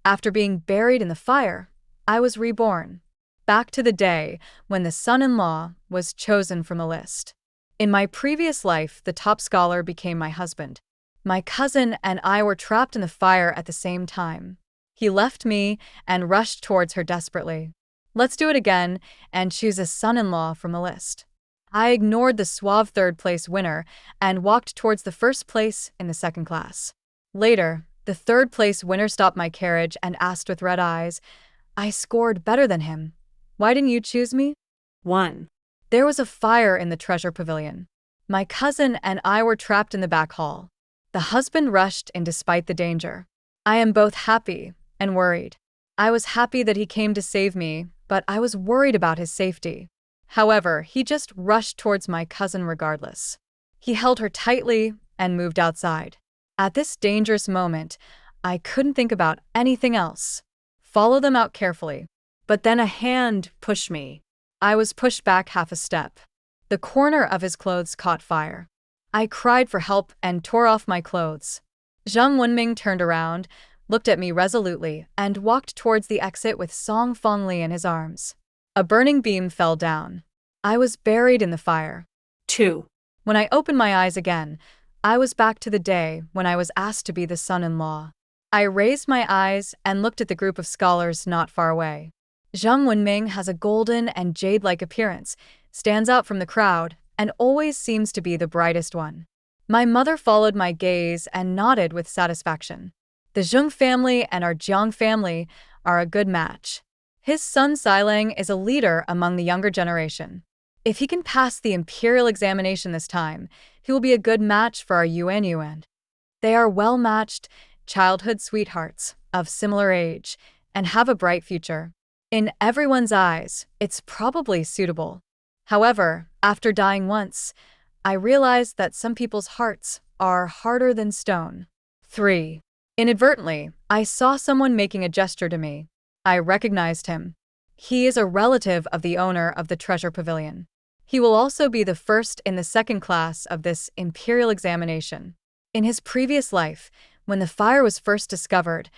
After being buried in the fire, I was reborn. Back to the day when the son-in-law was chosen from the list. In my previous life, the top scholar became my husband. My cousin and I were trapped in the fire at the same time. He left me and rushed towards her desperately. Let's do it again and choose a son-in-law from the list. I ignored the suave third-place winner and walked towards the first place in the second class. Later, the third-place winner stopped my carriage and asked with red eyes, "I scored better than him. Why didn't you choose me?" 1. There was a fire in the treasure pavilion. My cousin and I were trapped in the back hall. The husband rushed in despite the danger. I am both happy and worried. I was happy that he came to save me, but I was worried about his safety. However, he just rushed towards my cousin regardless. He held her tightly and moved outside. At this dangerous moment, I couldn't think about anything else. Follow them out carefully. But then a hand pushed me. I was pushed back half a step. The corner of his clothes caught fire. I cried for help and tore off my clothes. Zhang Wenming turned around, looked at me resolutely, and walked towards the exit with Song Fangli in his arms. A burning beam fell down. I was buried in the fire. 2. When I opened my eyes again, I was back to the day when I was asked to be the son-in-law. I raised my eyes and looked at the group of scholars not far away. Zhang Wenming has a golden and jade-like appearance, stands out from the crowd, and always seems to be the brightest one. My mother followed my gaze and nodded with satisfaction. The Zheng family and our Jiang family are a good match. His son Xilang is a leader among the younger generation. If he can pass the imperial examination this time, he will be a good match for our Yuan. They are well-matched childhood sweethearts of similar age and have a bright future. In everyone's eyes, it's probably suitable. However, after dying once, I realized that some people's hearts are harder than stone. 3. Inadvertently, I saw someone making a gesture to me. I recognized him. He is a relative of the owner of the treasure pavilion. He will also be the first in the second class of this imperial examination. In his previous life, when the fire was first discovered,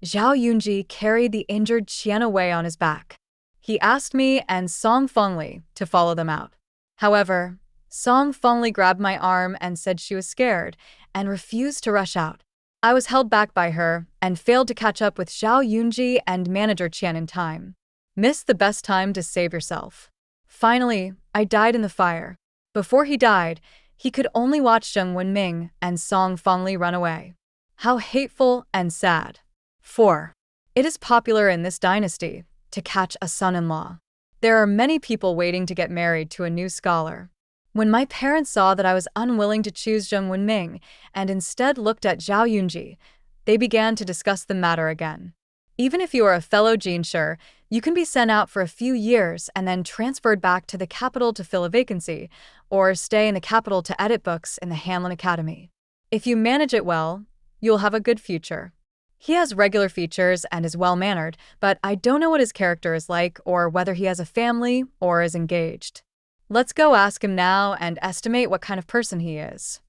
Zhao Yunzhi carried the injured Qian away on his back. He asked me and Song Fangli to follow them out. However, Song Fangli grabbed my arm and said she was scared and refused to rush out. I was held back by her and failed to catch up with Zhao Yunzhi and manager Qian in time. Missed the best time to save yourself. Finally, I died in the fire. Before he died, he could only watch Zheng Wenming and Song Fangli run away. How hateful and sad. 4. It is popular in this dynasty to catch a son-in-law. There are many people waiting to get married to a new scholar. When my parents saw that I was unwilling to choose Zheng Wenming and instead looked at Zhao Yunzhi, they began to discuss the matter again. Even if you are a fellow Jinsher, you can be sent out for a few years and then transferred back to the capital to fill a vacancy, or stay in the capital to edit books in the Hanlin Academy. If you manage it well, you'll have a good future. He has regular features and is well-mannered, but I don't know what his character is like or whether he has a family or is engaged. Let's go ask him now and estimate what kind of person he is.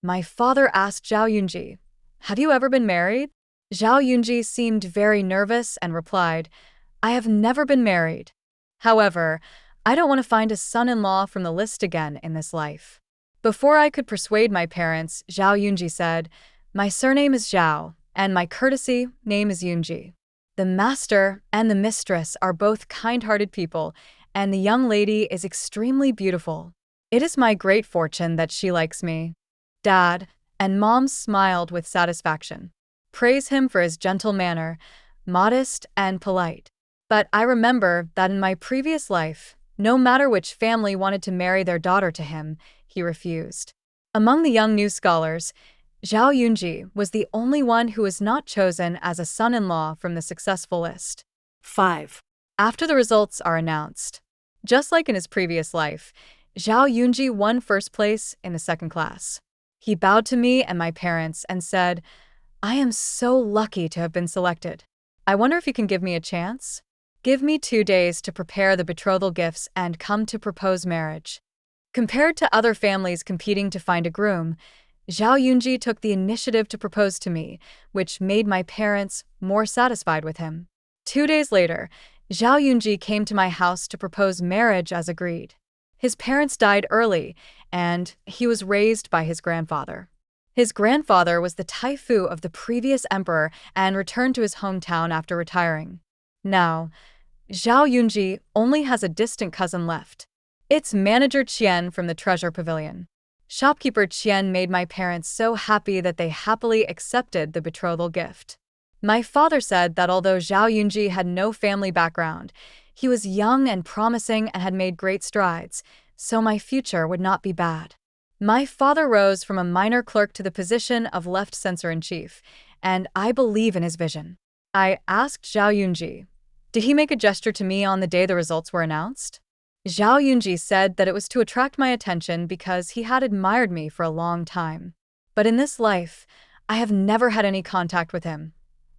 My father asked Zhao Yunzhi, "Have you ever been married?" Zhao Yunzhi seemed very nervous and replied, "I have never been married. However, I don't want to find a son-in-law from the list again in this life." Before I could persuade my parents, Zhao Yunzhi said, "My surname is Zhao, and my courtesy name is Yunzhi." The master and the mistress are both kind-hearted people, and the young lady is extremely beautiful. It is my great fortune that she likes me. Dad and Mom smiled with satisfaction. Praise him for his gentle manner, modest and polite. But I remember that in my previous life, no matter which family wanted to marry their daughter to him, he refused. Among the young new scholars, Zhao Yunzhi was the only one who was not chosen as a son-in-law from the successful list. 5. After the results are announced, just like in his previous life, Zhao Yunzhi won first place in the second class. He bowed to me and my parents and said, "I am so lucky to have been selected. I wonder if you can give me a chance? Give me 2 days to prepare the betrothal gifts and come to propose marriage." Compared to other families competing to find a groom, Zhao Yunji took the initiative to propose to me, which made my parents more satisfied with him. 2 days later, Zhao Yunji came to my house to propose marriage as agreed. His parents died early, and he was raised by his grandfather. His grandfather was the Taifu of the previous emperor and returned to his hometown after retiring. Now, Zhao Yunji only has a distant cousin left. It's manager Qian from the Treasure Pavilion. Shopkeeper Qian made my parents so happy that they happily accepted the betrothal gift. My father said that although Zhao Yunji had no family background, he was young and promising and had made great strides, so my future would not be bad. My father rose from a minor clerk to the position of left censor-in-chief, and I believe in his vision. I asked Zhao Yunji, did he make a gesture to me on the day the results were announced? Zhao Yunji said that it was to attract my attention because he had admired me for a long time. But in this life, I have never had any contact with him.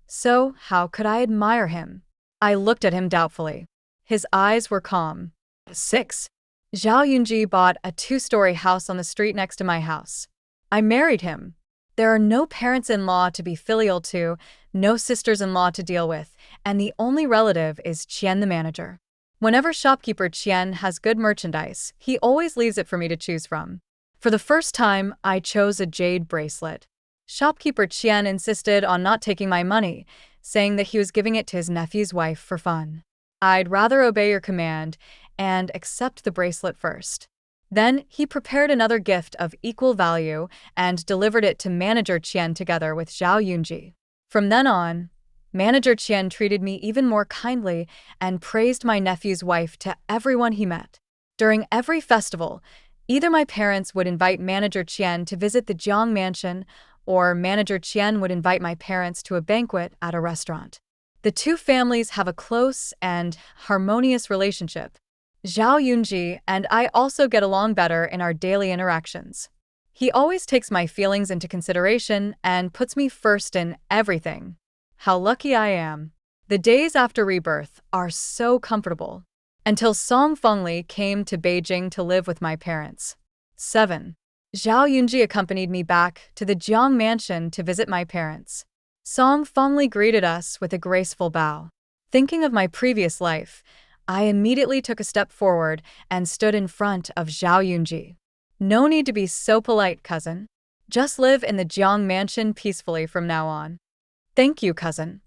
So how could I admire him? I looked at him doubtfully. His eyes were calm. 6. Zhao Yunji bought a 2-story house on the street next to my house. I married him. There are no parents-in-law to be filial to, no sisters-in-law to deal with, and the only relative is Qian the manager. Whenever shopkeeper Qian has good merchandise, he always leaves it for me to choose from. For the first time, I chose a jade bracelet. Shopkeeper Qian insisted on not taking my money, saying that he was giving it to his nephew's wife for fun. I'd rather obey your command and accept the bracelet first. Then he prepared another gift of equal value and delivered it to manager Qian together with Zhao Yunji. From then on, Manager Qian treated me even more kindly and praised my nephew's wife to everyone he met. During every festival, either my parents would invite Manager Qian to visit the Jiang mansion, or Manager Qian would invite my parents to a banquet at a restaurant. The two families have a close and harmonious relationship. Zhao Yunji and I also get along better in our daily interactions. He always takes my feelings into consideration and puts me first in everything. How lucky I am. The days after rebirth are so comfortable. Until Song Fangli came to Beijing to live with my parents. 7. Zhao Yunji accompanied me back to the Jiang mansion to visit my parents. Song Fangli greeted us with a graceful bow. Thinking of my previous life, I immediately took a step forward and stood in front of Zhao Yunji. No need to be so polite, cousin. Just live in the Jiang mansion peacefully from now on. Thank you, cousin.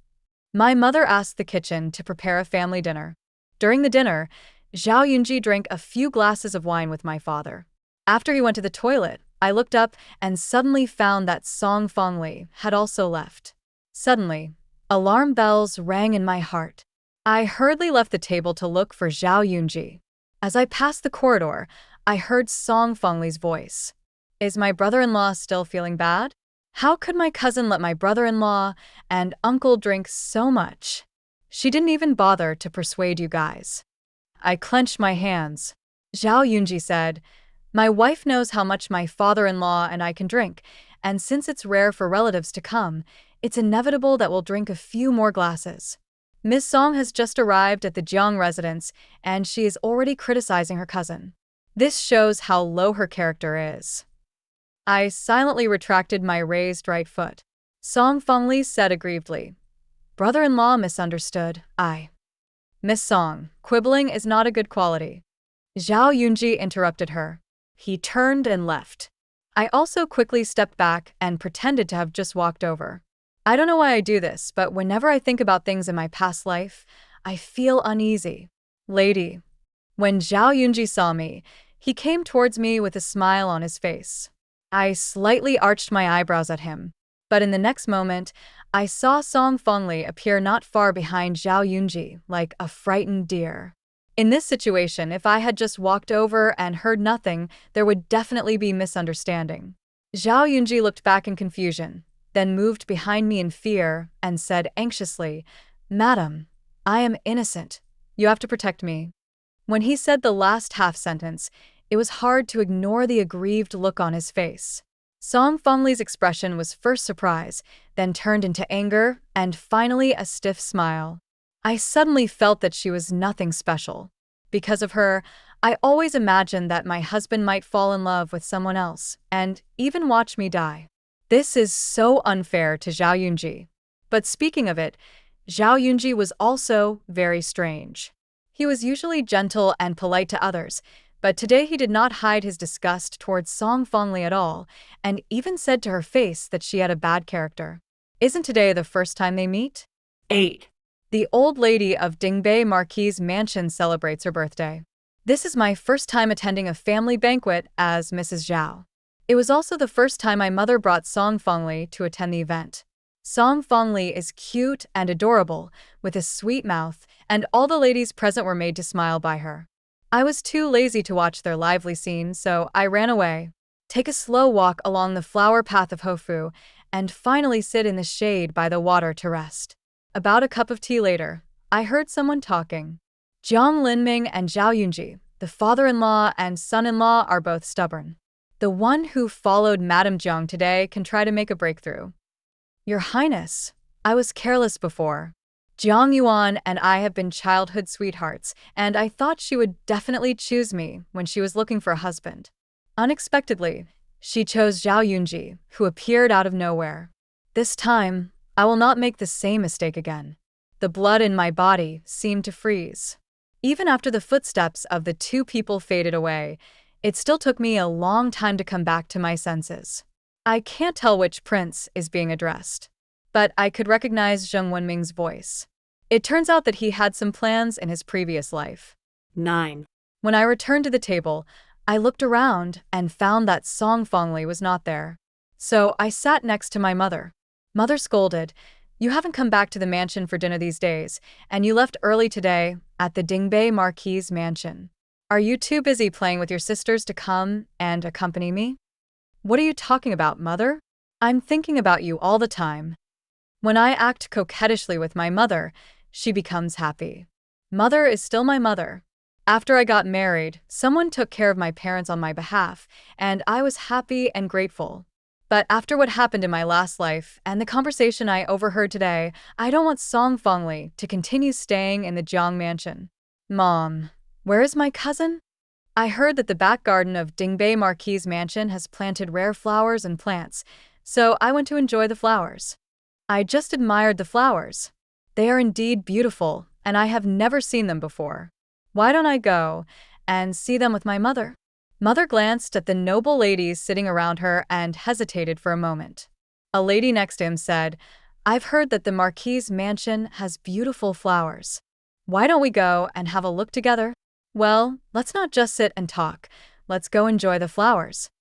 My mother asked the kitchen to prepare a family dinner. During the dinner, Zhao Yunji drank a few glasses of wine with my father. After he went to the toilet, I looked up and suddenly found that Song Fangli had also left. Suddenly, alarm bells rang in my heart. I hurriedly left the table to look for Zhao Yunji. As I passed the corridor, I heard Song Fangli's voice. Is my brother-in-law still feeling bad? How could my cousin let my brother-in-law and uncle drink so much? She didn't even bother to persuade you guys. I clenched my hands. Zhao Yunji said, my wife knows how much my father-in-law and I can drink, and since it's rare for relatives to come, it's inevitable that we'll drink a few more glasses. Miss Song has just arrived at the Jiang residence, and she is already criticizing her cousin. This shows how low her character is. I silently retracted my raised right foot. Song Fangli said aggrievedly, brother-in-law misunderstood, Miss Song, quibbling is not a good quality. Zhao Yunji interrupted her. He turned and left. I also quickly stepped back and pretended to have just walked over. I don't know why I do this, but whenever I think about things in my past life, I feel uneasy. Lady. When Zhao Yunji saw me, he came towards me with a smile on his face. I slightly arched my eyebrows at him, but in the next moment, I saw Song Fangli appear not far behind Zhao Yunji, like a frightened deer. In this situation, if I had just walked over and heard nothing, there would definitely be misunderstanding. Zhao Yunji looked back in confusion, then moved behind me in fear and said anxiously, Madam, I am innocent. You have to protect me. When he said the last half-sentence, it was hard to ignore the aggrieved look on his face. Song Fangli's expression was first surprise, then turned into anger, and finally a stiff smile. I suddenly felt that she was nothing special. Because of her, I always imagined that my husband might fall in love with someone else and even watch me die. This is so unfair to Zhao Yunji. But speaking of it, Zhao Yunji was also very strange. He was usually gentle and polite to others, but today he did not hide his disgust towards Song Fangli at all, and even said to her face that she had a bad character. Isn't today the first time they meet? 8. The old lady of Dingbei Marquis' mansion celebrates her birthday. This is my first time attending a family banquet as Mrs. Zhao. It was also the first time my mother brought Song Fangli to attend the event. Song Fangli is cute and adorable, with a sweet mouth, and all the ladies present were made to smile by her. I was too lazy to watch their lively scene, so I ran away. Take a slow walk along the flower path of Hofu, and finally sit in the shade by the water to rest. About a cup of tea later, I heard someone talking. Jiang Linming and Zhao Yunji, the father-in-law and son-in-law, are both stubborn. The one who followed Madame Jiang today can try to make a breakthrough. Your Highness, I was careless before. Jiang Yuan and I have been childhood sweethearts, and I thought she would definitely choose me when she was looking for a husband. Unexpectedly, she chose Zhao Yunji, who appeared out of nowhere. This time, I will not make the same mistake again. The blood in my body seemed to freeze. Even after the footsteps of the two people faded away, it still took me a long time to come back to my senses. I can't tell which prince is being addressed, but I could recognize Zheng Wenming's voice. It turns out that he had some plans in his previous life. 9. When I returned to the table, I looked around and found that Song Fangli was not there. So I sat next to my mother. Mother scolded, "You haven't come back to the mansion for dinner these days, and you left early today at the Dingbei Marquis' mansion. Are you too busy playing with your sisters to come and accompany me?" "What are you talking about, Mother? I'm thinking about you all the time." When I act coquettishly with my mother, she becomes happy. Mother is still my mother. After I got married, someone took care of my parents on my behalf, and I was happy and grateful. But after what happened in my last life and the conversation I overheard today, I don't want Song Fangli to continue staying in the Jiang mansion. Mom, where is my cousin? I heard that the back garden of Dingbei Marquis' mansion has planted rare flowers and plants, so I went to enjoy the flowers. I just admired the flowers. They are indeed beautiful, and I have never seen them before. Why don't I go and see them with my mother? Mother glanced at the noble ladies sitting around her and hesitated for a moment. A lady next to him said, "I've heard that the Marquis' mansion has beautiful flowers. Why don't we go and have a look together?" "Well, let's not just sit and talk. Let's go enjoy the flowers."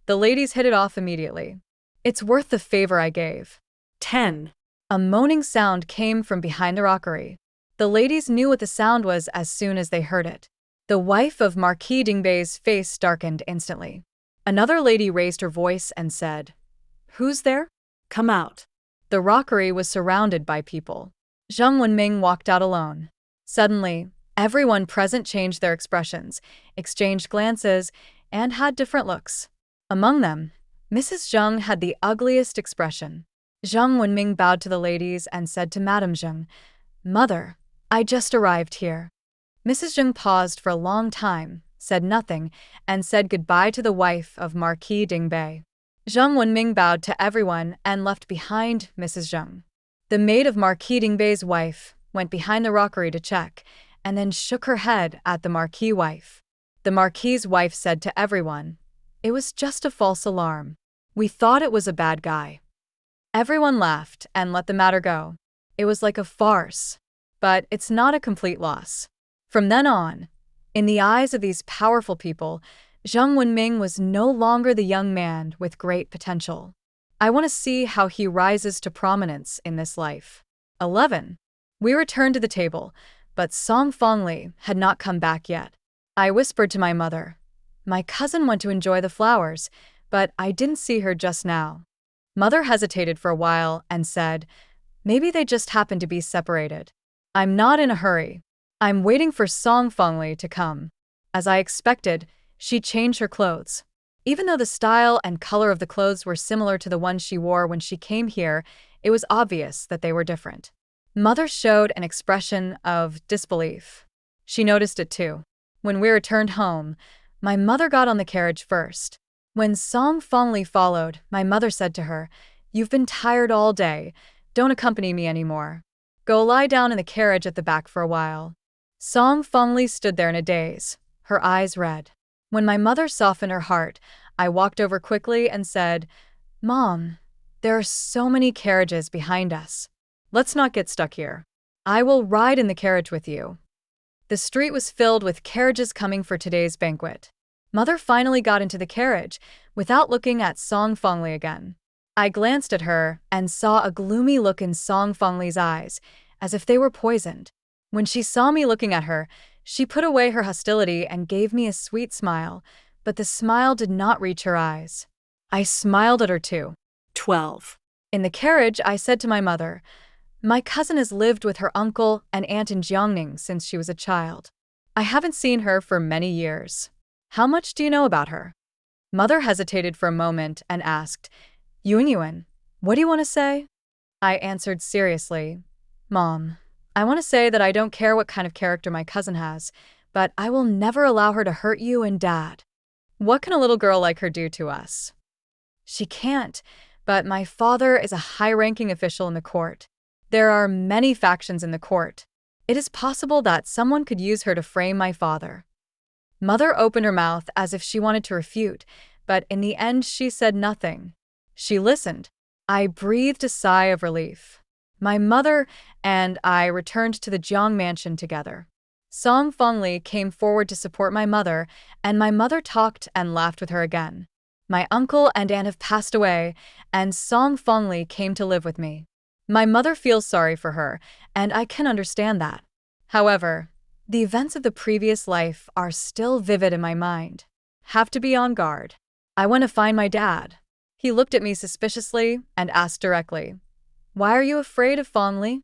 The ladies hit it off immediately. It's worth the favor I gave. 10. A moaning sound came from behind the rockery. The ladies knew what the sound was as soon as they heard it. The wife of Marquis Dingbei's face darkened instantly. Another lady raised her voice and said, "Who's there?" Come out. The rockery was surrounded by people. Zheng Wenming walked out alone. Suddenly, everyone present changed their expressions, exchanged glances, and had different looks. Among them, Mrs. Zheng had the ugliest expression. Zheng Wenming bowed to the ladies and said to Madame Zheng, "Mother, I just arrived here." Mrs. Zheng paused for a long time, said nothing, and said goodbye to the wife of Marquis Dingbei. Zheng Wenming bowed to everyone and left behind Mrs. Zheng. The maid of Marquis Dingbei's wife went behind the rockery to check, and then shook her head at the Marquis wife. The Marquis's wife said to everyone, "It was just a false alarm. We thought it was a bad guy." Everyone laughed and let the matter go. It was like a farce, but it's not a complete loss. From then on, in the eyes of these powerful people, Zheng Wenming was no longer the young man with great potential. I want to see how he rises to prominence in this life. 11. We returned to the table, but Song Fangli had not come back yet. I whispered to my mother, "My cousin went to enjoy the flowers, but I didn't see her just now." Mother hesitated for a while and said, "Maybe they just happened to be separated." I'm not in a hurry. I'm waiting for Song Fangli to come. As I expected, she changed her clothes. Even though the style and color of the clothes were similar to the ones she wore when she came here, it was obvious that they were different. Mother showed an expression of disbelief. She noticed it too. When we returned home, my mother got on the carriage first. When Song Fangli followed, my mother said to her, "You've been tired all day. Don't accompany me anymore. Go lie down in the carriage at the back for a while." Song Fangli stood there in a daze, her eyes red. When my mother softened her heart, I walked over quickly and said, "Mom, there are so many carriages behind us. Let's not get stuck here. I will ride in the carriage with you." The street was filled with carriages coming for today's banquet. Mother finally got into the carriage, without looking at Song Fangli again. I glanced at her and saw a gloomy look in Song Fangli's eyes, as if they were poisoned. When she saw me looking at her, she put away her hostility and gave me a sweet smile, but the smile did not reach her eyes. I smiled at her too. 12. In the carriage, I said to my mother, "My cousin has lived with her uncle and aunt in Jiangning since she was a child. I haven't seen her for many years. How much do you know about her?" Mother hesitated for a moment and asked, "Yuan, what do you want to say?" I answered seriously, "Mom, I want to say that I don't care what kind of character my cousin has, but I will never allow her to hurt you and Dad. What can a little girl like her do to us?" "She can't, but my father is a high-ranking official in the court. There are many factions in the court. It is possible that someone could use her to frame my father." Mother opened her mouth as if she wanted to refute, but in the end she said nothing. She listened. I breathed a sigh of relief. My mother and I returned to the Jiang mansion together. Song Fangli came forward to support my mother, and my mother talked and laughed with her again. My uncle and aunt have passed away, and Song Fangli came to live with me. My mother feels sorry for her, and I can understand that. However, the events of the previous life are still vivid in my mind. Have to be on guard. I want to find my dad. He looked at me suspiciously and asked directly, "Why are you afraid of Fangli?"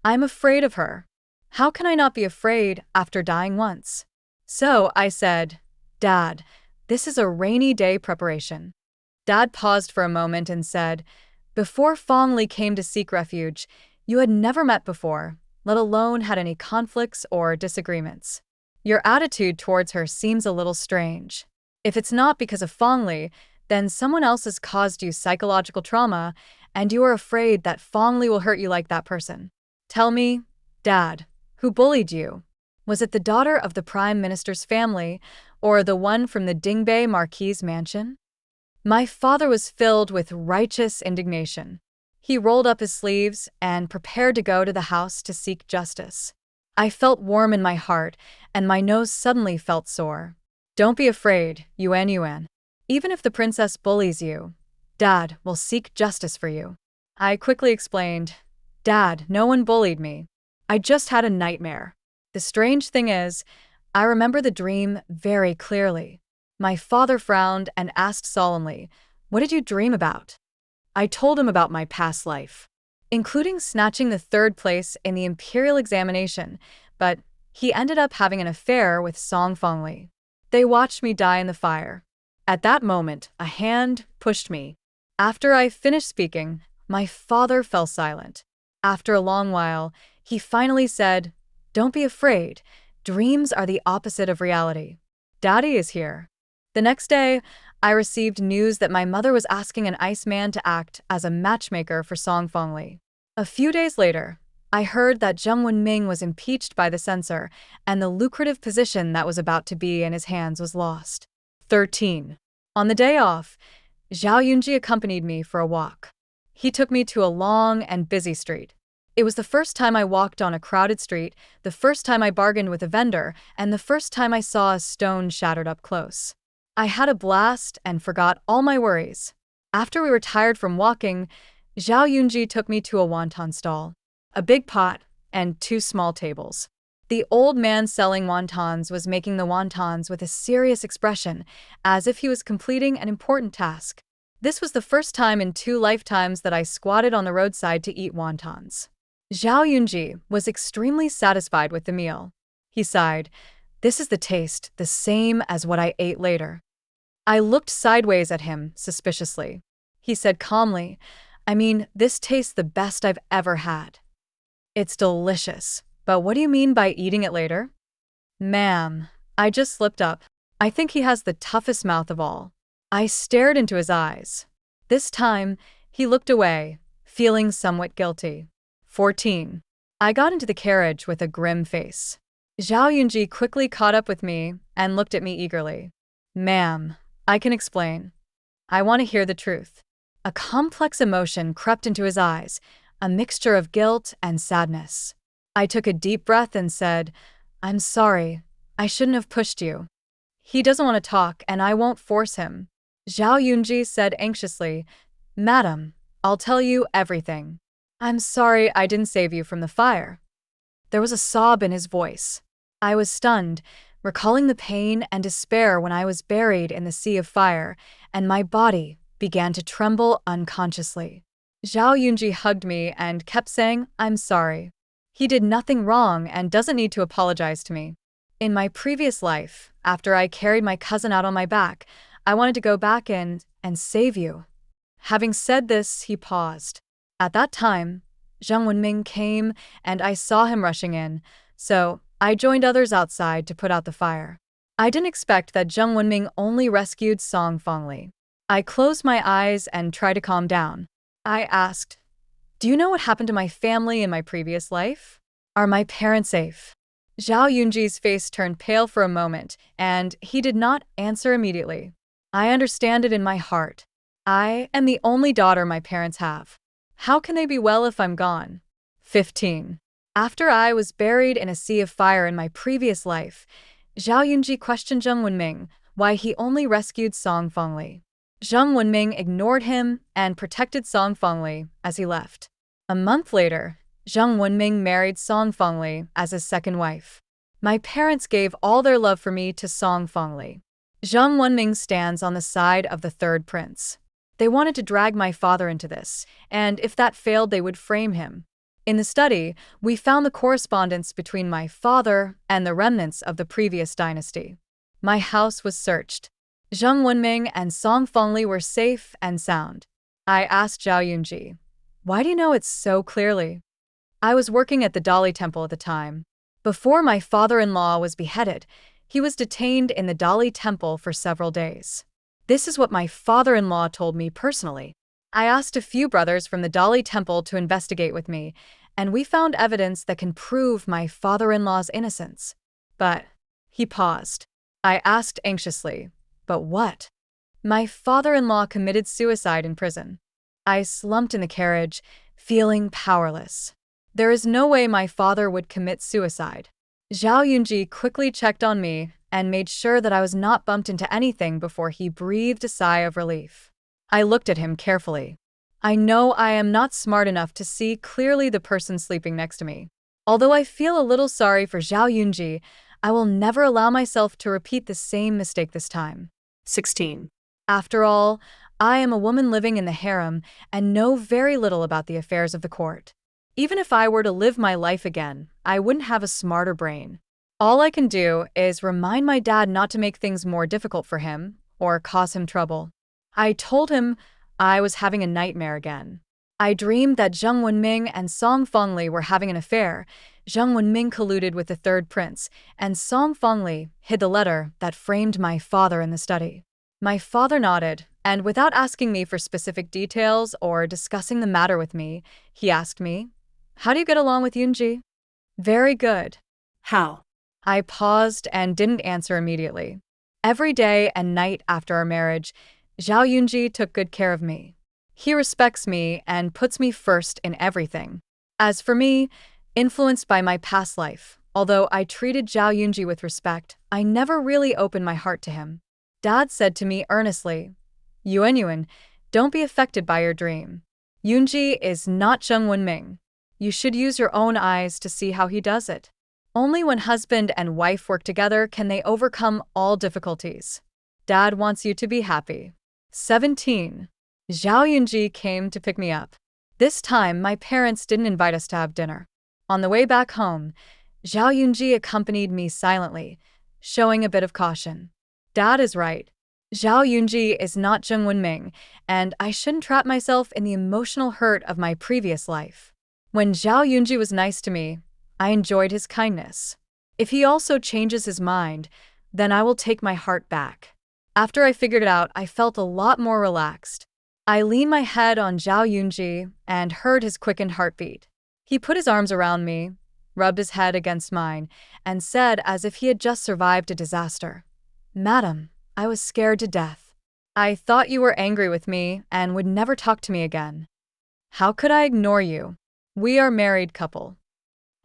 "I'm afraid of her. How can I not be afraid after dying once?" So I said, "Dad, this is a rainy day preparation." Dad paused for a moment and said, "Before Fangli came to seek refuge, you had never met before, let alone had any conflicts or disagreements. Your attitude towards her seems a little strange. If it's not because of Fangli, then someone else has caused you psychological trauma, and you are afraid that Fangli will hurt you like that person. Tell me, Dad, who bullied you? Was it the daughter of the Prime Minister's family, or the one from the Dingbei Marquis' mansion?" My father was filled with righteous indignation. He rolled up his sleeves and prepared to go to the house to seek justice. I felt warm in my heart, and my nose suddenly felt sore. "Don't be afraid, Yuan. Even if the princess bullies you, Dad will seek justice for you." I quickly explained, "Dad, no one bullied me. I just had a nightmare." The strange thing is, I remember the dream very clearly. My father frowned and asked solemnly, "What did you dream about?" I told him about my past life, including snatching the third place in the imperial examination, but he ended up having an affair with Song Fangli. They watched me die in the fire. At that moment, a hand pushed me. After I finished speaking, my father fell silent. After a long while, he finally said, "Don't be afraid. Dreams are the opposite of reality. Daddy is here." The next day, I received news that my mother was asking an Iceman to act as a matchmaker for Song Fangli. A few days later, I heard that Zhang Wenming was impeached by the censor, and the lucrative position that was about to be in his hands was lost. 13. On the day off, Zhao Yunzhi accompanied me for a walk. He took me to a long and busy street. It was the first time I walked on a crowded street, the first time I bargained with a vendor, and the first time I saw a stone shattered up close. I had a blast and forgot all my worries. After we were tired from walking, Zhao Yunzhi took me to a wonton stall, a big pot, and 2 small tables. The old man selling wontons was making the wontons with a serious expression, as if he was completing an important task. This was the first time in 2 lifetimes that I squatted on the roadside to eat wontons. Zhao Yunzhi was extremely satisfied with the meal. He sighed, "This is the taste, the same as what I ate later." I looked sideways at him, suspiciously. He said calmly, "I mean, this tastes the best I've ever had." "It's delicious, but what do you mean by eating it later?" "Ma'am, I just slipped up. I think he has the toughest mouth of all. I stared into his eyes. This time, he looked away, feeling somewhat guilty. 14. I got into the carriage with a grim face. Zhao Yunji quickly caught up with me and looked at me eagerly. Ma'am, I can explain. I want to hear the truth. A complex emotion crept into his eyes, a mixture of guilt and sadness. I took a deep breath and said, I'm sorry, I shouldn't have pushed you. He doesn't want to talk and I won't force him. Zhao Yunji said anxiously, Madam, I'll tell you everything. I'm sorry I didn't save you from the fire. There was a sob in his voice. I was stunned, recalling the pain and despair when I was buried in the sea of fire, and my body began to tremble unconsciously. Zhao Yunji hugged me and kept saying, I'm sorry. He did nothing wrong and doesn't need to apologize to me. In my previous life, after I carried my cousin out on my back, I wanted to go back in and save you. Having said this, he paused. At that time, Zhang Wenming came and I saw him rushing in, so I joined others outside to put out the fire. I didn't expect that Zhang Wenming only rescued Song Fangli. I closed my eyes and tried to calm down. I asked, Do you know what happened to my family in my previous life? Are my parents safe? Zhao Yunji's face turned pale for a moment, and he did not answer immediately. I understand it in my heart. I am the only daughter my parents have. How can they be well if I'm gone? 15. After I was buried in a sea of fire in my previous life, Zhao Yunji questioned Zhang Wenming why he only rescued Song Fangli. Zhang Wenming ignored him and protected Song Fangli as he left. A month later, Zhang Wenming married Song Fangli as his second wife. My parents gave all their love for me to Song Fangli. Zhang Wenming stands on the side of the third prince. They wanted to drag my father into this, and if that failed, they would frame him. In the study, we found the correspondence between my father and the remnants of the previous dynasty. My house was searched. Zhang Wenming and Song Fangli were safe and sound. I asked Zhao Yunji, Why do you know it so clearly? I was working at the Dali Temple at the time. Before my father-in-law was beheaded, he was detained in the Dali Temple for several days. This is what my father-in-law told me personally. I asked a few brothers from the Dali Temple to investigate with me, and we found evidence that can prove my father-in-law's innocence. But he paused. I asked anxiously, But what? My father-in-law committed suicide in prison. I slumped in the carriage, feeling powerless. There is no way my father would commit suicide. Zhao Yunji quickly checked on me and made sure that I was not bumped into anything before he breathed a sigh of relief. I looked at him carefully. I know I am not smart enough to see clearly the person sleeping next to me. Although I feel a little sorry for Zhao Yunji, I will never allow myself to repeat the same mistake this time. 16. After all, I am a woman living in the harem and know very little about the affairs of the court. Even if I were to live my life again, I wouldn't have a smarter brain. All I can do is remind my dad not to make things more difficult for him or cause him trouble. I told him I was having a nightmare again. I dreamed that Zhang Wenming and Song Fangli were having an affair. Zhang Wenming colluded with the third prince, and Song Fangli hid the letter that framed my father in the study. My father nodded, and without asking me for specific details or discussing the matter with me, he asked me, How do you get along with Yunji? Very good. How? I paused and didn't answer immediately. Every day and night after our marriage, Zhao Yunji took good care of me. He respects me and puts me first in everything. As for me, influenced by my past life, although I treated Zhao Yunji with respect, I never really opened my heart to him. Dad said to me earnestly, Yuan, don't be affected by your dream. Yunji is not Zhang Wenming. You should use your own eyes to see how he does it. Only when husband and wife work together can they overcome all difficulties. Dad wants you to be happy. 17. Zhao Yunji came to pick me up. This time, my parents didn't invite us to have dinner. On the way back home, Zhao Yunji accompanied me silently, showing a bit of caution. Dad is right. Zhao Yunji is not Zhang Wenming, and I shouldn't trap myself in the emotional hurt of my previous life. When Zhao Yunji was nice to me, I enjoyed his kindness. If he also changes his mind, then I will take my heart back. After I figured it out, I felt a lot more relaxed. I leaned my head on Zhao Yunzhi and heard his quickened heartbeat. He put his arms around me, rubbed his head against mine, and said as if he had just survived a disaster, "Madam, I was scared to death. I thought you were angry with me and would never talk to me again. How could I ignore you? We are a married couple."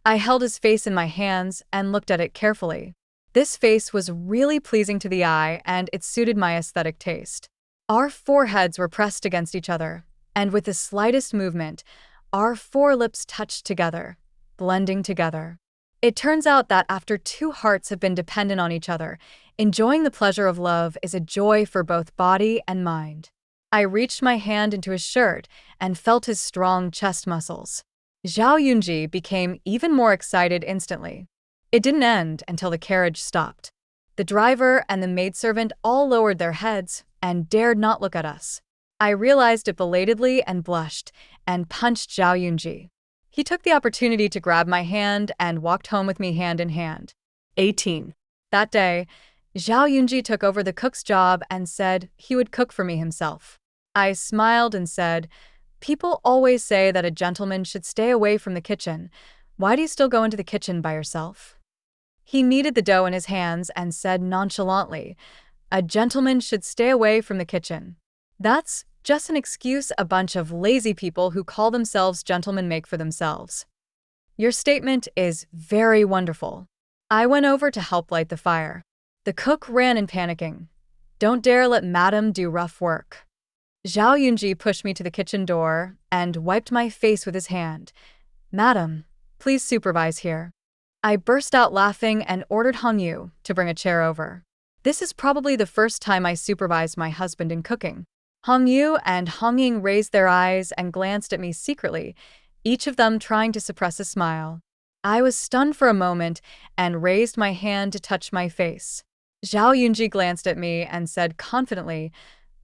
I held his face in my hands and looked at it carefully. This face was really pleasing to the eye and it suited my aesthetic taste. Our foreheads were pressed against each other, and with the slightest movement, our four lips touched together, blending together. It turns out that after two hearts have been dependent on each other, enjoying the pleasure of love is a joy for both body and mind. I reached my hand into his shirt and felt his strong chest muscles. Zhao Yunzhi became even more excited instantly. It didn't end until the carriage stopped. The driver and the maidservant all lowered their heads and dared not look at us. I realized it belatedly and blushed, and punched Zhao Yunzhi. He took the opportunity to grab my hand and walked home with me hand in hand. 18. That day, Zhao Yunzhi took over the cook's job and said he would cook for me himself. I smiled and said, "People always say that a gentleman should stay away from the kitchen. Why do you still go into the kitchen by yourself?" He kneaded the dough in his hands and said nonchalantly, "A gentleman should stay away from the kitchen. That's just an excuse a bunch of lazy people who call themselves gentlemen make for themselves." Your statement is very wonderful. I went over to help light the fire. The cook ran in panicking. "Don't dare let madam do rough work." Zhao Yunzhi pushed me to the kitchen door and wiped my face with his hand. "Madam, please supervise here." I burst out laughing and ordered Hong Yu to bring a chair over. This is probably the first time I supervised my husband in cooking. Hong Yu and Hong Ying raised their eyes and glanced at me secretly, each of them trying to suppress a smile. I was stunned for a moment and raised my hand to touch my face. Zhao Yunzhi glanced at me and said confidently,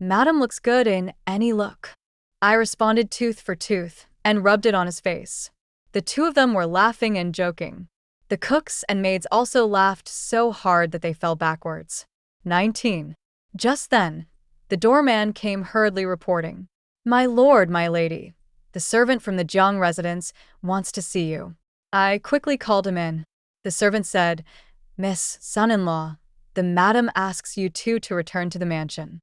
"Madam looks good in any look." I responded tooth for tooth and rubbed it on his face. The two of them were laughing and joking. The cooks and maids also laughed so hard that they fell backwards. 19. Just then, the doorman came hurriedly reporting, "My lord, my lady, the servant from the Jiang residence wants to see you." I quickly called him in. The servant said, "Miss Son-in-law, the madam asks you two to return to the mansion."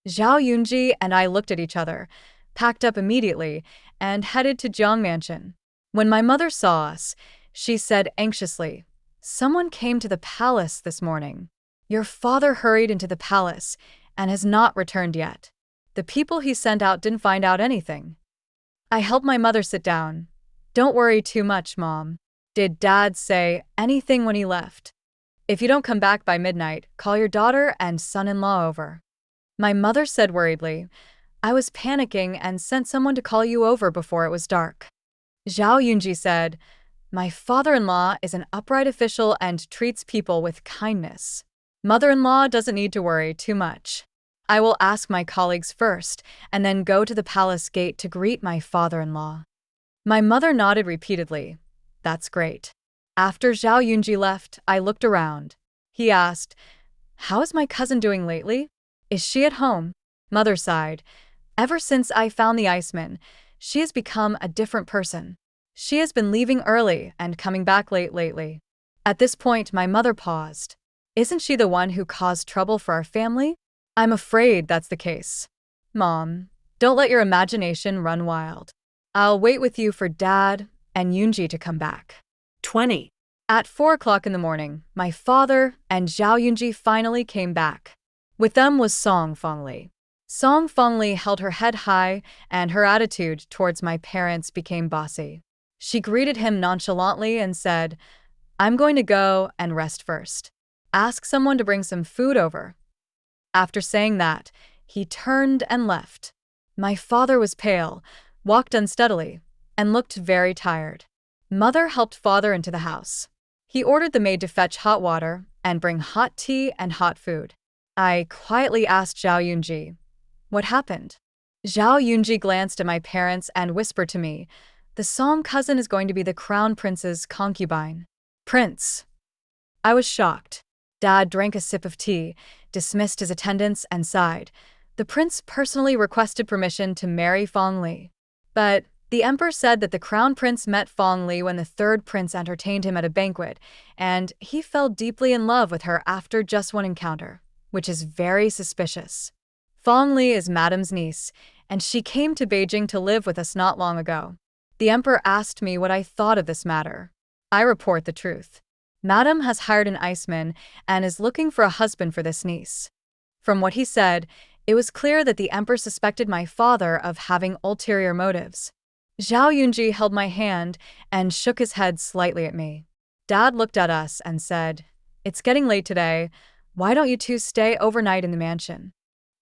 Zhao Yunzhi and I looked at each other, packed up immediately, and headed to Jiang Mansion. When my mother saw us, she said anxiously, "Someone came to the palace this morning. Your father hurried into the palace and has not returned yet. The people he sent out didn't find out anything." I helped my mother sit down. "Don't worry too much, Mom. Did Dad say anything when he left? If you don't come back by midnight, call your daughter and son-in-law over." My mother said worriedly, "I was panicking and sent someone to call you over before it was dark." Zhao Yunzhi said, "My father-in-law is an upright official and treats people with kindness. Mother-in-law doesn't need to worry too much. I will ask my colleagues first and then go to the palace gate to greet my father-in-law." My mother nodded repeatedly. "That's great." After Zhao Yunzhi left, I looked around. He asked, "How is my cousin doing lately? Is she at home?" Mother sighed. "Ever since I found the Iceman, she has become a different person. She has been leaving early and coming back late lately." At this point, my mother paused. "Isn't she the one who caused trouble for our family?" "I'm afraid that's the case." "Mom, don't let your imagination run wild. I'll wait with you for Dad and Yunzhi to come back." 20. At 4 o'clock in the morning, my father and Zhao Yunzhi finally came back. With them was Song Fangli. Song Fangli held her head high, and her attitude towards my parents became bossy. She greeted him nonchalantly and said, "I'm going to go and rest first. Ask someone to bring some food over." After saying that, he turned and left. My father was pale, walked unsteadily, and looked very tired. Mother helped father into the house. He ordered the maid to fetch hot water and bring hot tea and hot food. I quietly asked Zhao Yunzhi, "What happened?" Zhao Yunzhi glanced at my parents and whispered to me, "The Song cousin is going to be the crown prince's concubine." "Prince?" I was shocked. Dad drank a sip of tea, dismissed his attendants, and sighed. The prince personally requested permission to marry Fangli. But the emperor said that the crown prince met Fangli when the third prince entertained him at a banquet, and he fell deeply in love with her after just one encounter, which is very suspicious. Fangli is Madame's niece, and she came to Beijing to live with us not long ago. The emperor asked me what I thought of this matter. I report the truth. Madame has hired an iceman and is looking for a husband for this niece. From what he said, it was clear that the emperor suspected my father of having ulterior motives. Zhao Yunzhi held my hand and shook his head slightly at me. Dad looked at us and said, "It's getting late today. Why don't you two stay overnight in the mansion?"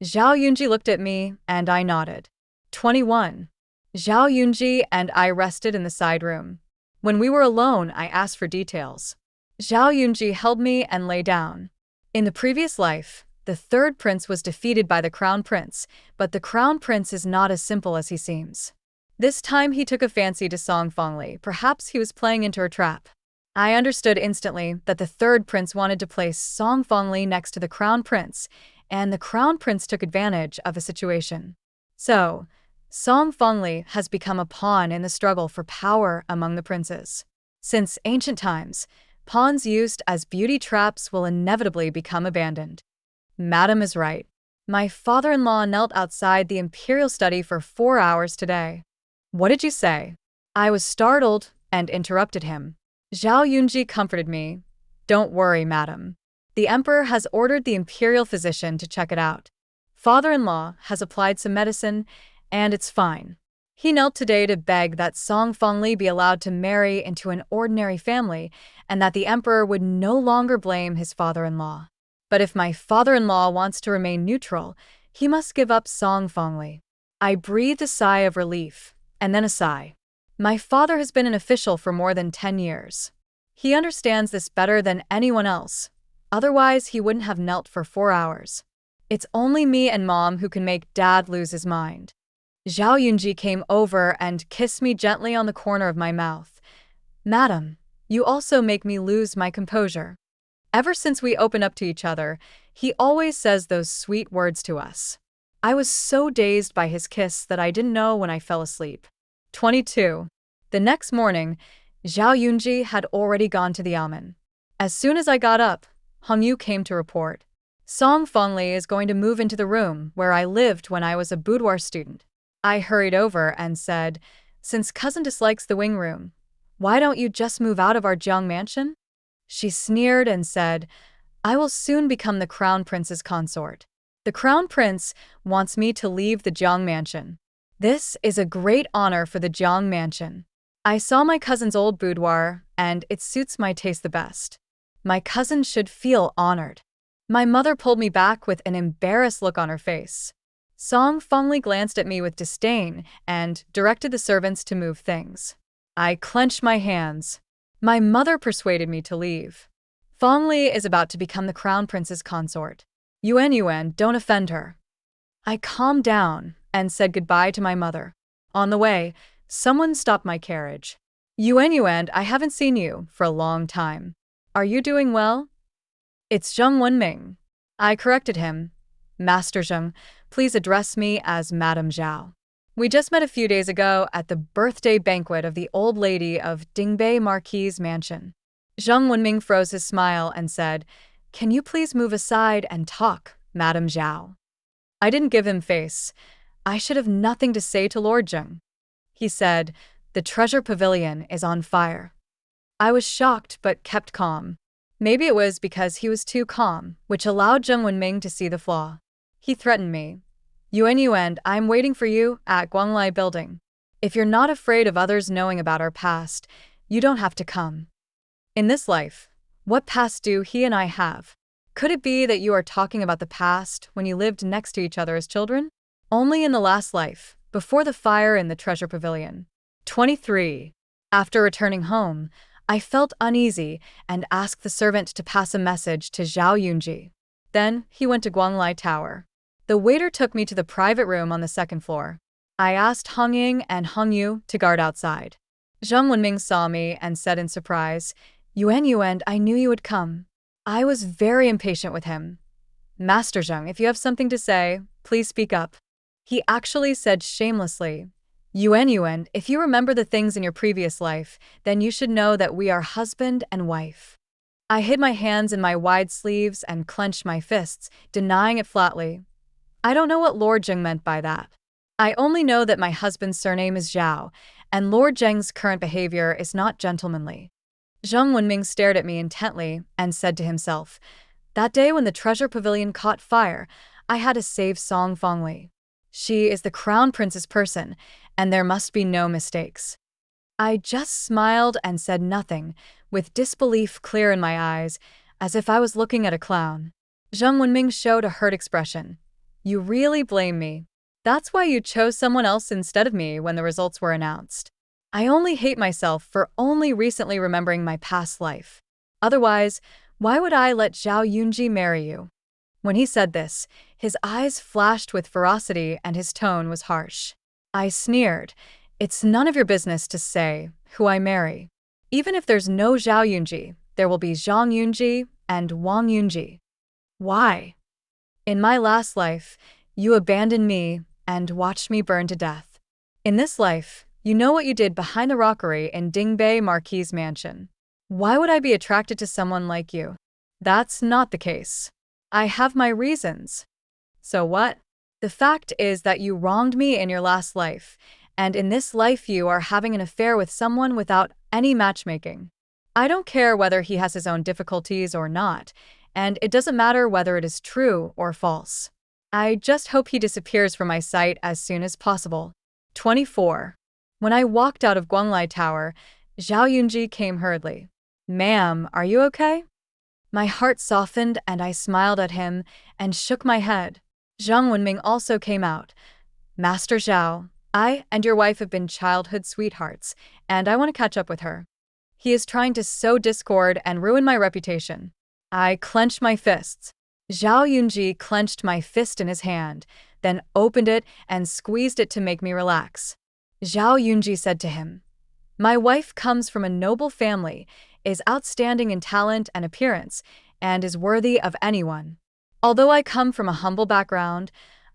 Zhao Yunzhi looked at me and I nodded. 21. Zhao Yunzhi and I rested in the side room. When we were alone, I asked for details. Zhao Yunzhi held me and lay down. In the previous life, the third prince was defeated by the crown prince, but the crown prince is not as simple as he seems. This time he took a fancy to Song Fangli. Perhaps he was playing into her trap. I understood instantly that the third prince wanted to place Song Fangli next to the crown prince, and the crown prince took advantage of the situation. So, Song Fangli has become a pawn in the struggle for power among the princes. Since ancient times, pawns used as beauty traps will inevitably become abandoned. Madame is right. My father-in-law knelt outside the imperial study for 4 hours today. What did you say? I was startled and interrupted him. Zhao Yunzhi comforted me. Don't worry, madam. The emperor has ordered the imperial physician to check it out. Father-in-law has applied some medicine, and it's fine. He knelt today to beg that Song Fangli be allowed to marry into an ordinary family, and that the emperor would no longer blame his father-in-law. But if my father-in-law wants to remain neutral, he must give up Song Fangli. I breathed a sigh of relief, and then a sigh. My father has been an official for more than 10 years. He understands this better than anyone else. Otherwise, he wouldn't have knelt for 4 hours. It's only me and Mom who can make Dad lose his mind. Zhao Yunzhi came over and kissed me gently on the corner of my mouth. Madam, you also make me lose my composure. Ever since we opened up to each other, he always says those sweet words to us. I was so dazed by his kiss that I didn't know when I fell asleep. 22. The next morning, Zhao Yunzhi had already gone to the almond. As soon as I got up, Hongyu came to report. Song Fangli is going to move into the room where I lived when I was a boudoir student. I hurried over and said, "Since cousin dislikes the wing room, why don't you just move out of our Jiang mansion?" She sneered and said, "I will soon become the crown prince's consort. The crown prince wants me to leave the Jiang mansion. This is a great honor for the Jiang mansion. I saw my cousin's old boudoir, and it suits my taste the best. My cousin should feel honored." My mother pulled me back with an embarrassed look on her face. Song Fangli glanced at me with disdain and directed the servants to move things. I clenched my hands. My mother persuaded me to leave. Fangli is about to become the crown prince's consort. Yuan, don't offend her. I calmed down and said goodbye to my mother. On the way, someone stopped my carriage. Yuan, I haven't seen you for a long time. Are you doing well? It's Zheng Wenming. I corrected him. Master Zheng, please address me as Madame Zhao. We just met a few days ago at the birthday banquet of the old lady of Dingbei Marquis' mansion. Zheng Wenming froze his smile and said, "Can you please move aside and talk, Madame Zhao?" I didn't give him face. I should have nothing to say to Lord Zheng. He said, "The treasure pavilion is on fire." I was shocked but kept calm. Maybe it was because he was too calm, which allowed Zheng Wenming to see the flaw. He threatened me. Yuan, I'm waiting for you at Guanglai building. If you're not afraid of others knowing about our past, you don't have to come. In this life, what past do he and I have? Could it be that you are talking about the past when you lived next to each other as children? Only in the last life, before the fire in the treasure pavilion. 23. After returning home, I felt uneasy and asked the servant to pass a message to Zhao Yunzhi. Then he went to Guanglai Tower. The waiter took me to the private room on the 2nd floor. I asked Hongying and Hongyu to guard outside. Zheng Wenming saw me and said in surprise, Yuan, I knew you would come. I was very impatient with him. Master Zhang, if you have something to say, please speak up. He actually said shamelessly, Yuan, if you remember the things in your previous life, then you should know that we are husband and wife. I hid my hands in my wide sleeves and clenched my fists, denying it flatly. I don't know what Lord Zheng meant by that. I only know that my husband's surname is Zhao, and Lord Zheng's current behavior is not gentlemanly. Zhang Wenming stared at me intently and said to himself, that day when the treasure pavilion caught fire, I had to save Song Fangli. She is the crown prince's person, and there must be no mistakes. I just smiled and said nothing, with disbelief clear in my eyes, as if I was looking at a clown. Zhang Wenming showed a hurt expression. You really blame me. That's why you chose someone else instead of me when the results were announced. I only hate myself for only recently remembering my past life. Otherwise, why would I let Zhao Yunzhi marry you? When he said this, his eyes flashed with ferocity and his tone was harsh. I sneered. It's none of your business to say who I marry. Even if there's no Zhao Yunzhi, there will be Zhang Yunzhi and Wang Yunzhi. Why? In my last life, you abandoned me and watched me burn to death. In this life, you know what you did behind the rockery in Dingbei Marquis' mansion. Why would I be attracted to someone like you? That's not the case. I have my reasons. So what? The fact is that you wronged me in your last life, and in this life you are having an affair with someone without any matchmaking. I don't care whether he has his own difficulties or not, and it doesn't matter whether it is true or false. I just hope he disappears from my sight as soon as possible. 24. When I walked out of Guanglai Tower, Zhao Yunzhi came hurriedly. Ma'am, are you okay? My heart softened and I smiled at him and shook my head. Zhang Wenming also came out. Master Zhao, I and your wife have been childhood sweethearts, and I want to catch up with her. He is trying to sow discord and ruin my reputation. I clenched my fists. Zhao Yunzhi clenched my fist in his hand, then opened it and squeezed it to make me relax. Zhao Yunzhi said to him, my wife comes from a noble family, is outstanding in talent and appearance, and is worthy of anyone. Although I come from a humble background,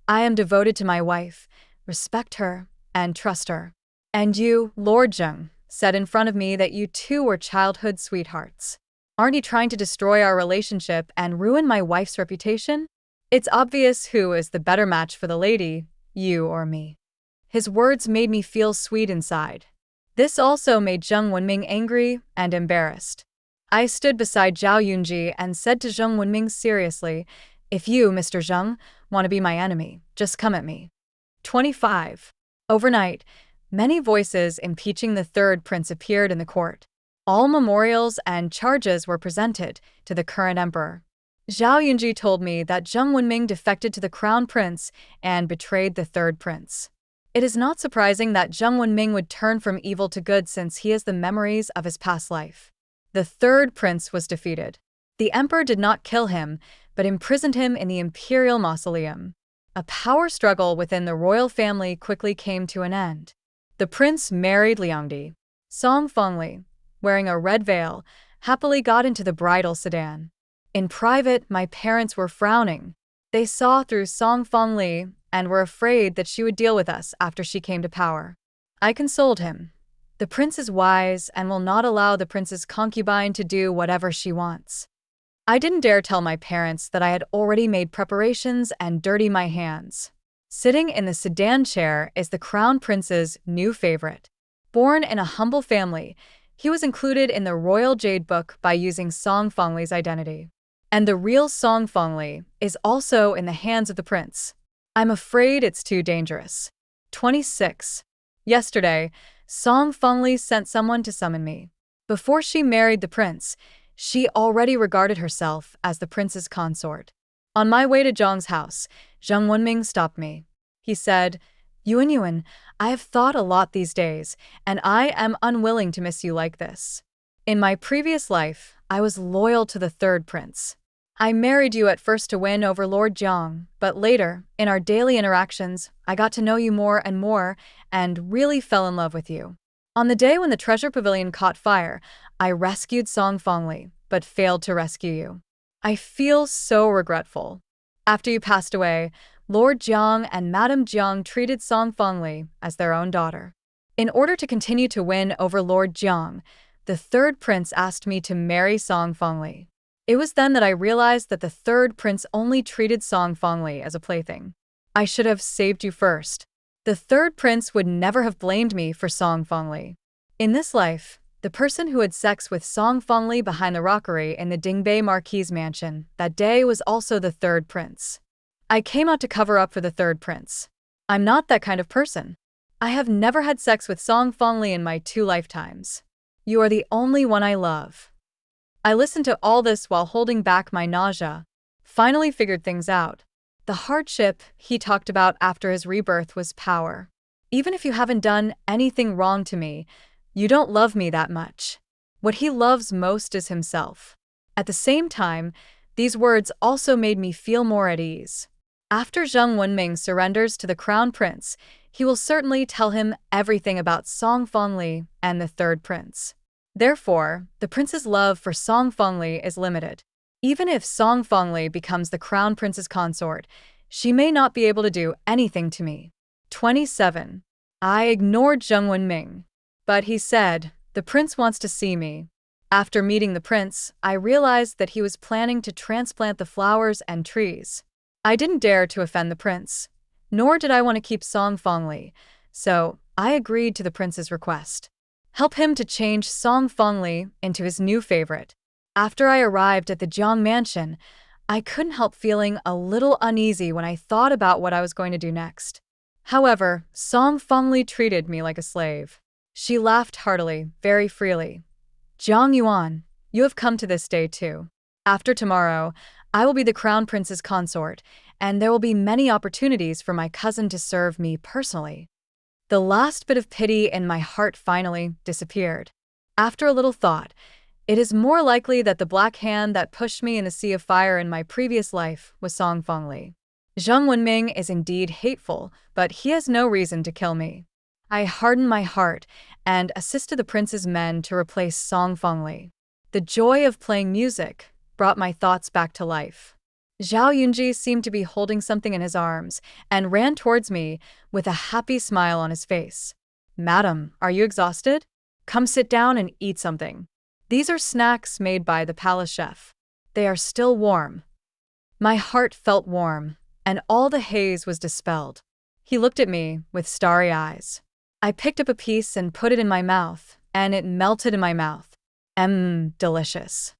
I am devoted to my wife, respect her, and trust her. And you, Lord Zheng, said in front of me that you two were childhood sweethearts. Aren't you trying to destroy our relationship and ruin my wife's reputation? It's obvious who is the better match for the lady, you or me. His words made me feel sweet inside. This also made Zhang Wenming angry and embarrassed. I stood beside Zhao Yunzhi and said to Zhang Wenming seriously, if you, Mr. Zheng, want to be my enemy, just come at me. 25. Overnight, many voices impeaching the third prince appeared in the court. All memorials and charges were presented to the current emperor. Zhao Yunzhi told me that Zhang Wenming defected to the crown prince and betrayed the third prince. It is not surprising that Zhang Wenming would turn from evil to good since he has the memories of his past life. The third prince was defeated. The emperor did not kill him, but imprisoned him in the imperial mausoleum. A power struggle within the royal family quickly came to an end. The prince married Liangdi. Song Fangli, wearing a red veil, happily got into the bridal sedan. In private, my parents were frowning. They saw through Song Fangli and were afraid that she would deal with us after she came to power. I consoled him. The prince is wise and will not allow the prince's concubine to do whatever she wants. I didn't dare tell my parents that I had already made preparations and dirty my hands. Sitting in the sedan chair is the crown prince's new favorite. Born in a humble family, he was included in the royal jade book by using Song Fangli's identity. And the real Song Fangli is also in the hands of the prince. I'm afraid it's too dangerous. 26. Yesterday, Song Fangli sent someone to summon me. Before she married the prince, she already regarded herself as the prince's consort. On my way to Zhang's house, Zhang Wenming stopped me. He said, Yuan, I have thought a lot these days, and I am unwilling to miss you like this. In my previous life, I was loyal to the third prince. I married you at first to win over Lord Zhang, but later, in our daily interactions, I got to know you more and really fell in love with you. On the day when the treasure pavilion caught fire, I rescued Song Fangli, but failed to rescue you. I feel so regretful. After you passed away, Lord Jiang and Madame Jiang treated Song Fangli as their own daughter. In order to continue to win over Lord Jiang, the third prince asked me to marry Song Fangli. It was then that I realized that the third prince only treated Song Fangli as a plaything. I should have saved you first. The third prince would never have blamed me for Song Fangli. In this life, the person who had sex with Song Fangli behind the rockery in the Dingbei Marquis mansion that day was also the third prince. I came out to cover up for the third prince. I'm not that kind of person. I have never had sex with Song Fangli in my 2 lifetimes. You are the only one I love. I listened to all this while holding back my nausea. Finally figured things out. The hardship he talked about after his rebirth was power. Even if you haven't done anything wrong to me, you don't love me that much. What he loves most is himself. At the same time, these words also made me feel more at ease. After Zhang Wenming surrenders to the crown prince, he will certainly tell him everything about Song Fangli and the third prince. Therefore, the prince's love for Song Fangli is limited. Even if Song Fangli becomes the crown prince's consort, she may not be able to do anything to me. 27. I ignored Zhang Wenming. But he said, the prince wants to see me. After meeting the prince, I realized that he was planning to transplant the flowers and trees. I didn't dare to offend the prince, nor did I want to keep Song Fangli, so I agreed to the prince's request. Help him to change Song Fangli into his new favorite. After I arrived at the Jiang mansion, I couldn't help feeling a little uneasy when I thought about what I was going to do next. However, Song Fangli treated me like a slave. She laughed heartily, very freely. Jiang Yuan, you have come to this day too. After tomorrow, I will be the crown prince's consort, and there will be many opportunities for my cousin to serve me personally. The last bit of pity in my heart finally disappeared. After a little thought, it is more likely that the black hand that pushed me in the sea of fire in my previous life was Song Fangli. Zhang Wenming is indeed hateful, but he has no reason to kill me. I hardened my heart and assisted the prince's men to replace Song Fangli. The joy of playing music brought my thoughts back to life. Zhao Yunzhi seemed to be holding something in his arms and ran towards me with a happy smile on his face. Madam, are you exhausted? Come sit down and eat something. These are snacks made by the palace chef. They are still warm. My heart felt warm, and all the haze was dispelled. He looked at me with starry eyes. I picked up a piece and put it in my mouth, and it melted in my mouth. Delicious.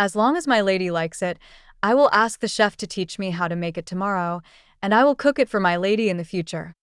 As long as my lady likes it, I will ask the chef to teach me how to make it tomorrow, and I will cook it for my lady in the future.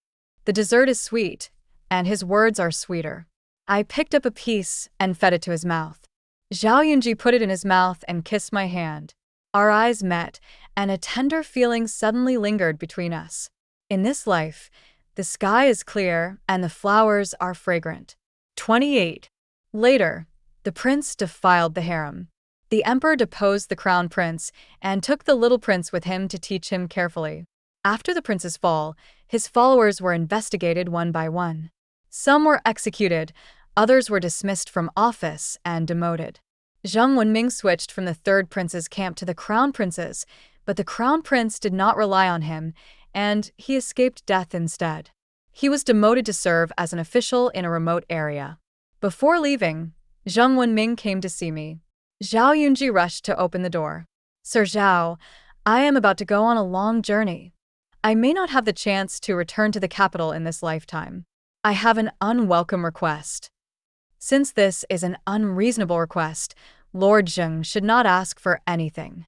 The dessert is sweet, and his words are sweeter. I picked up a piece and fed it to his mouth. Zhao Yunzhi put it in his mouth and kissed my hand. Our eyes met, and a tender feeling suddenly lingered between us. In this life, the sky is clear and the flowers are fragrant. 28. Later, the prince defiled the harem. The emperor deposed the crown prince and took the little prince with him to teach him carefully. After the prince's fall, his followers were investigated one by one. Some were executed, others were dismissed from office and demoted. Zhang Wenming switched from the third prince's camp to the crown prince's, but the crown prince did not rely on him, and he escaped death instead. He was demoted to serve as an official in a remote area. Before leaving, Zhang Wenming came to see me. Zhao Yunzhi rushed to open the door. Sir Zhao, I am about to go on a long journey. I may not have the chance to return to the capital in this lifetime. I have an unwelcome request. Since this is an unreasonable request, Lord Zheng should not ask for anything.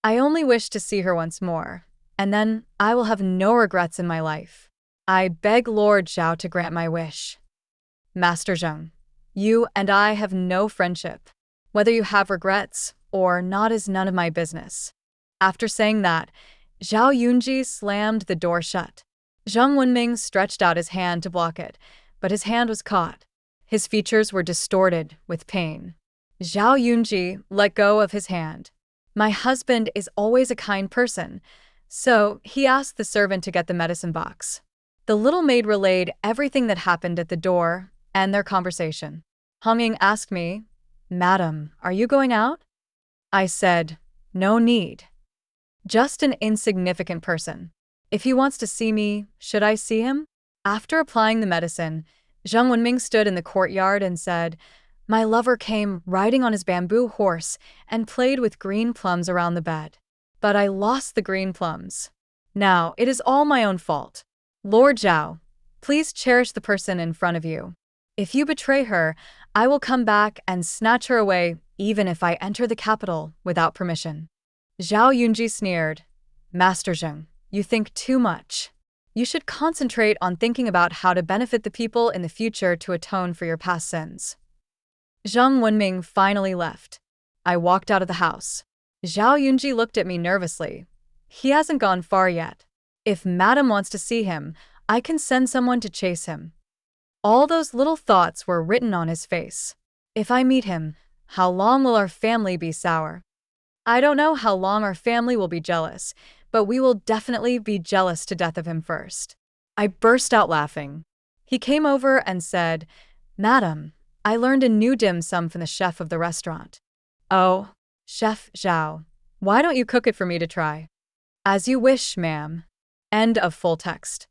I only wish to see her once more, and then I will have no regrets in my life. I beg Lord Zhao to grant my wish. Master Zheng, you and I have no friendship. Whether you have regrets or not is none of my business. After saying that, Zhao Yunzhi slammed the door shut. Zhang Wenming stretched out his hand to block it, but his hand was caught. His features were distorted with pain. Zhao Yunzhi let go of his hand. My husband is always a kind person, so he asked the servant to get the medicine box. The little maid relayed everything that happened at the door and their conversation. Hong Ying asked me, Madam, are you going out? I said, No need. Just an insignificant person. If he wants to see me, should I see him? After applying the medicine, Zhang Wenming stood in the courtyard and said, "My lover came riding on his bamboo horse and played with green plums around the bed. But I lost the green plums. Now, it is all my own fault. Lord Zhao, please cherish the person in front of you. If you betray her, I will come back and snatch her away, even if I enter the capital without permission." Zhao Yunzhi sneered. "Master Zheng, you think too much. You should concentrate on thinking about how to benefit the people in the future to atone for your past sins." Zhang Wenming finally left. I walked out of the house. Zhao Yunzhi looked at me nervously. He hasn't gone far yet. If Madam wants to see him, I can send someone to chase him. All those little thoughts were written on his face. If I meet him, how long will our family be sour? I don't know how long our family will be jealous, but we will definitely be jealous to death of him first. I burst out laughing. He came over and said, "Madam, I learned a new dim sum from the chef of the restaurant." "Oh, Chef Zhao, why don't you cook it for me to try?" "As you wish, ma'am." End of full text.